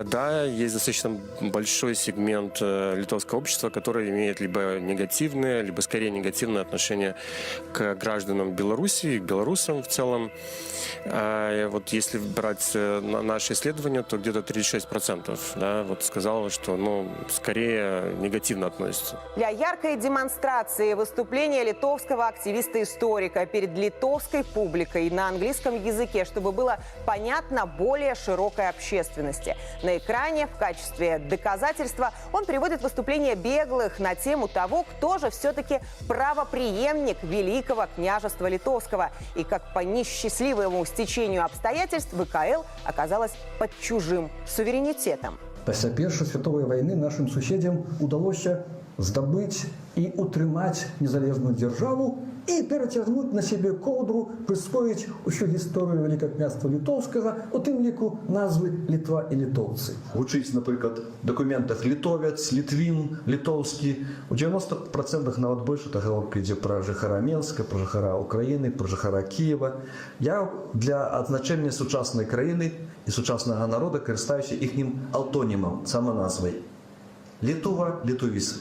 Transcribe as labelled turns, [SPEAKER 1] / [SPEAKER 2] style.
[SPEAKER 1] Да, есть достаточно большой сегмент литовского общества, который имеет либо негативное, либо скорее негативное отношение к гражданам Беларуси и к белорусам в целом. Вот если брать наши исследования, то где-то 36%, да, вот сказала, что скорее негативно относятся.
[SPEAKER 2] Для яркой демонстрации выступления литовского активиста-историка перед литовской публикой на английском языке, чтобы было понятно более широкой общественности. На экране в качестве доказательства он приводит выступление беглых на тему того, кто же все-таки правопреемник Великого княжества Литовского и как по несчастливому стечению обстоятельств ВКЛ оказалась под чужим суверенитетом.
[SPEAKER 3] Після Першої світової війни нашим сусідам удалося здобыть и утрымаць незалежную державу и перацягнуць на себе ковдру, присвоить усю историю Великого княжества Литовского, у тым ліку назвы Литва и литовцы. Гучыць, например, в документах литовец, литвин, литовский. У 90% нават больше гаворка ідзе про жыхара Менска, про жыхара Украины, про жыхара Киева. Я для адзначэння сучаснай краіны и сучаснага народа карыстаюся іхнім алтонімам, саманазвай. Літува, літовісы.